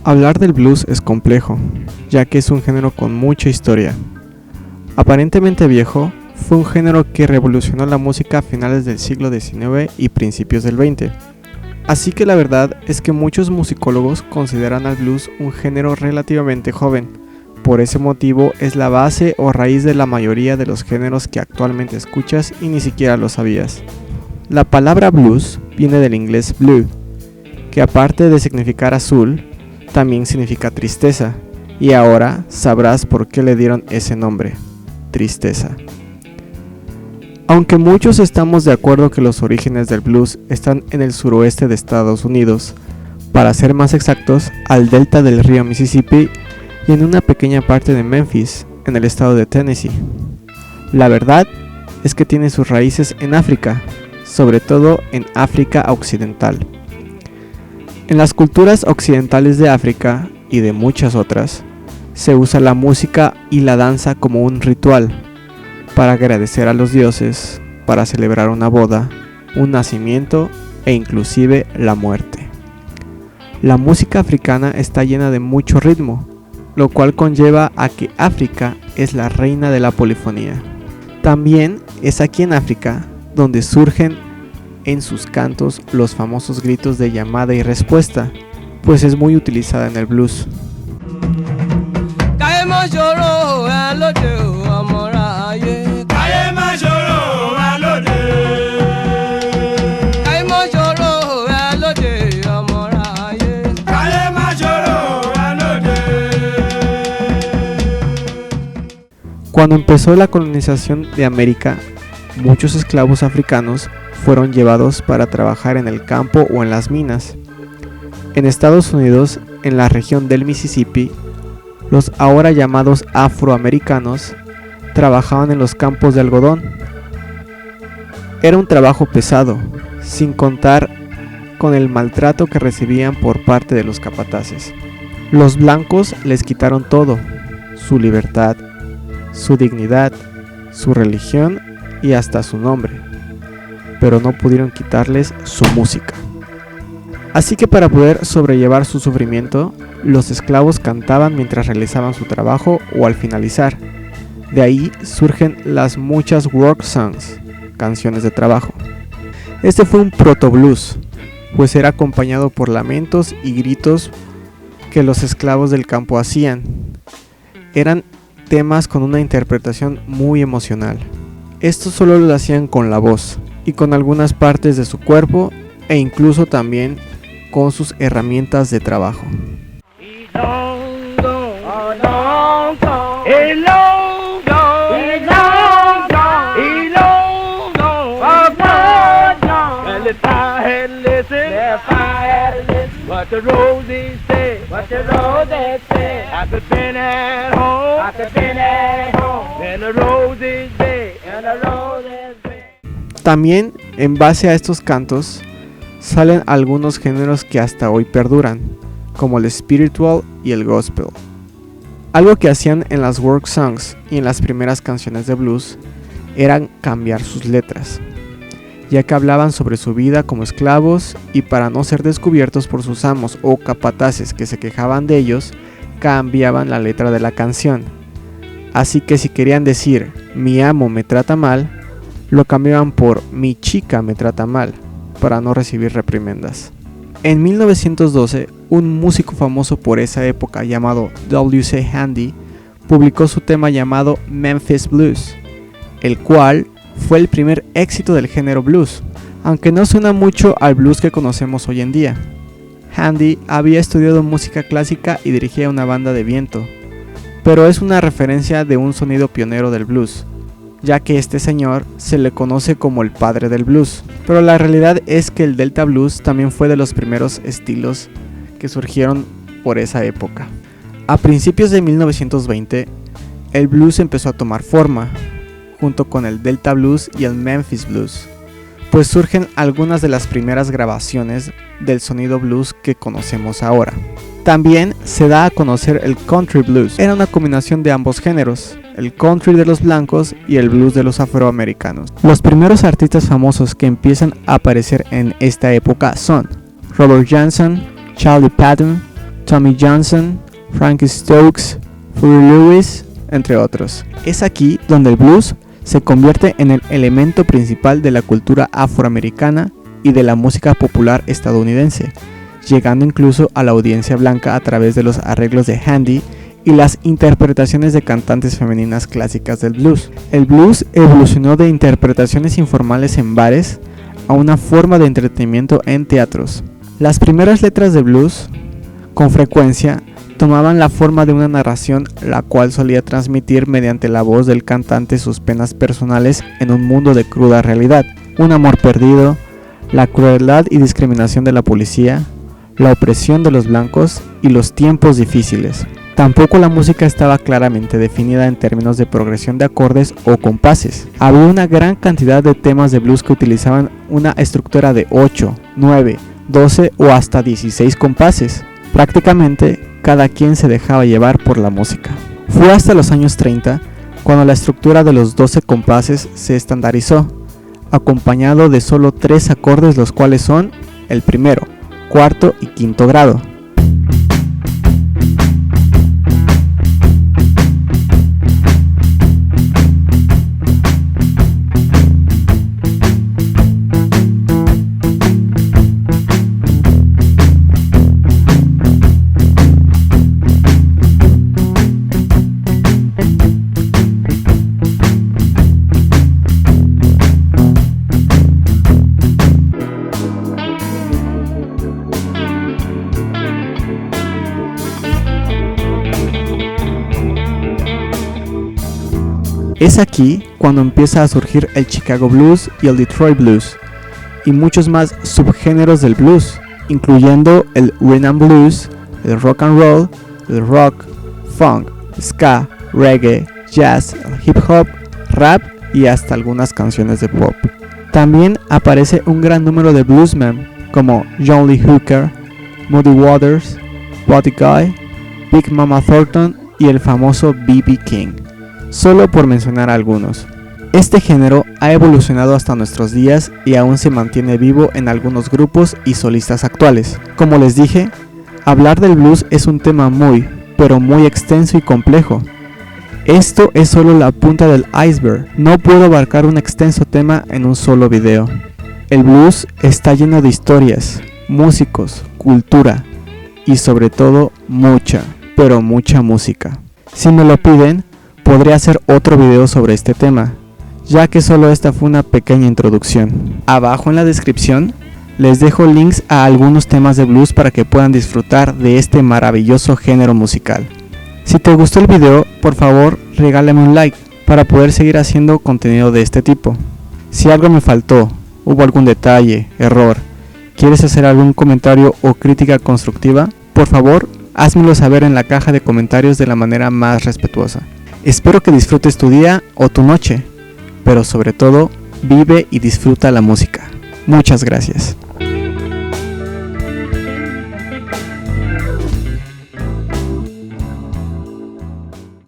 Hablar del blues es complejo, ya que es un género con mucha historia. Aparentemente viejo, fue un género que revolucionó la música a finales del siglo XIX y principios del XX. Así que la verdad es que muchos musicólogos consideran al blues un género relativamente joven. Por ese motivo es la base o raíz de la mayoría de los géneros que actualmente escuchas y ni siquiera lo sabías. La palabra blues viene del inglés blue, que aparte de significar azul, también significa tristeza, y ahora sabrás por qué le dieron ese nombre, tristeza. Aunque muchos estamos de acuerdo que los orígenes del blues están en el suroeste de Estados Unidos, para ser más exactos, al delta del río Mississippi y en una pequeña parte de Memphis, en el estado de Tennessee. La verdad es que tiene sus raíces en África, sobre todo en África Occidental. En las culturas occidentales de África y de muchas otras, se usa la música y la danza como un ritual para agradecer a los dioses, para celebrar una boda, un nacimiento e inclusive la muerte. La música africana está llena de mucho ritmo, lo cual conlleva a que África es la reina de la polifonía. También es aquí en África donde surgen en sus cantos los famosos gritos de llamada y respuesta, pues es muy utilizada en el blues. Cuando empezó la colonización de América, muchos esclavos africanos fueron llevados para trabajar en el campo o en las minas. En Estados Unidos, en la región del Mississippi, los ahora llamados afroamericanos trabajaban en los campos de algodón. Era un trabajo pesado, sin contar con el maltrato que recibían por parte de los capataces. Los blancos les quitaron todo, su libertad, su dignidad, su religión y hasta su nombre, pero no pudieron quitarles su música. Así que para poder sobrellevar su sufrimiento, los esclavos cantaban mientras realizaban su trabajo o al finalizar. De ahí surgen las muchas work songs, canciones de trabajo. Este fue un proto-blues, pues era acompañado por lamentos y gritos que los esclavos del campo hacían. Eran temas con una interpretación muy emocional. Esto solo lo hacían con la voz y con algunas partes de su cuerpo e incluso también con sus herramientas de trabajo. También, en base a estos cantos, salen algunos géneros que hasta hoy perduran, como el spiritual y el gospel. Algo que hacían en las work songs y en las primeras canciones de blues eran cambiar sus letras, ya que hablaban sobre su vida como esclavos y para no ser descubiertos por sus amos o capataces que se quejaban de ellos, cambiaban la letra de la canción. Así que si querían decir mi amo me trata mal, lo cambiaban por mi chica me trata mal, para no recibir reprimendas. En 1912, un músico famoso por esa época llamado W.C. Handy publicó su tema llamado Memphis Blues, el cual fue el primer éxito del género blues, aunque no suena mucho al blues que conocemos hoy en día. Handy había estudiado música clásica y dirigía una banda de viento, pero es una referencia de un sonido pionero del blues, ya que este señor se le conoce como el padre del blues, pero la realidad es que el Delta Blues también fue de los primeros estilos que surgieron por esa época. A principios de 1920, el blues empezó a tomar forma, junto con el Delta Blues y el Memphis Blues, pues surgen algunas de las primeras grabaciones del sonido blues que conocemos ahora. También se da a conocer el Country Blues. Era una combinación de ambos géneros, el country de los blancos y el blues de los afroamericanos. Los primeros artistas famosos que empiezan a aparecer en esta época son Robert Johnson, Charlie Patton, Tommy Johnson, Frankie Stokes, Huey Lewis, entre otros. Es aquí donde el blues se convierte en el elemento principal de la cultura afroamericana y de la música popular estadounidense, llegando incluso a la audiencia blanca a través de los arreglos de Handy y las interpretaciones de cantantes femeninas clásicas del blues. El blues evolucionó de interpretaciones informales en bares a una forma de entretenimiento en teatros. Las primeras letras de blues, con frecuencia, tomaban la forma de una narración la cual solía transmitir mediante la voz del cantante sus penas personales en un mundo de cruda realidad, un amor perdido, la crueldad y discriminación de la policía, la opresión de los blancos y los tiempos difíciles. Tampoco la música estaba claramente definida en términos de progresión de acordes o compases. Había una gran cantidad de temas de blues que utilizaban una estructura de 8, 9, 12 o hasta 16 compases. Prácticamente cada quien se dejaba llevar por la música. Fue hasta los años 30 cuando la estructura de los 12 compases se estandarizó, acompañado de solo 3 acordes, los cuales son el primero, cuarto y quinto grado. Es aquí cuando empieza a surgir el Chicago Blues y el Detroit Blues, y muchos más subgéneros del blues, incluyendo el rhythm and blues, el rock and roll, el rock, funk, ska, reggae, jazz, hip hop, rap y hasta algunas canciones de pop. También aparece un gran número de bluesmen como John Lee Hooker, Muddy Waters, Buddy Guy, Big Mama Thornton y el famoso B.B. King, solo por mencionar algunos. Este género ha evolucionado hasta nuestros días y aún se mantiene vivo en algunos grupos y solistas actuales. Como les dije, hablar del blues es un tema muy, pero muy extenso y complejo. Esto es solo la punta del iceberg, no puedo abarcar un extenso tema en un solo video. El blues está lleno de historias, músicos, cultura y sobre todo mucha, pero mucha música. Si me lo piden, podré hacer otro video sobre este tema, ya que solo esta fue una pequeña introducción. Abajo en la descripción les dejo links a algunos temas de blues para que puedan disfrutar de este maravilloso género musical. Si te gustó el video, por favor regálame un like para poder seguir haciendo contenido de este tipo. Si algo me faltó, hubo algún detalle, error, quieres hacer algún comentario o crítica constructiva, por favor házmelo saber en la caja de comentarios de la manera más respetuosa. Espero que disfrutes tu día o tu noche, pero sobre todo, vive y disfruta la música. Muchas gracias.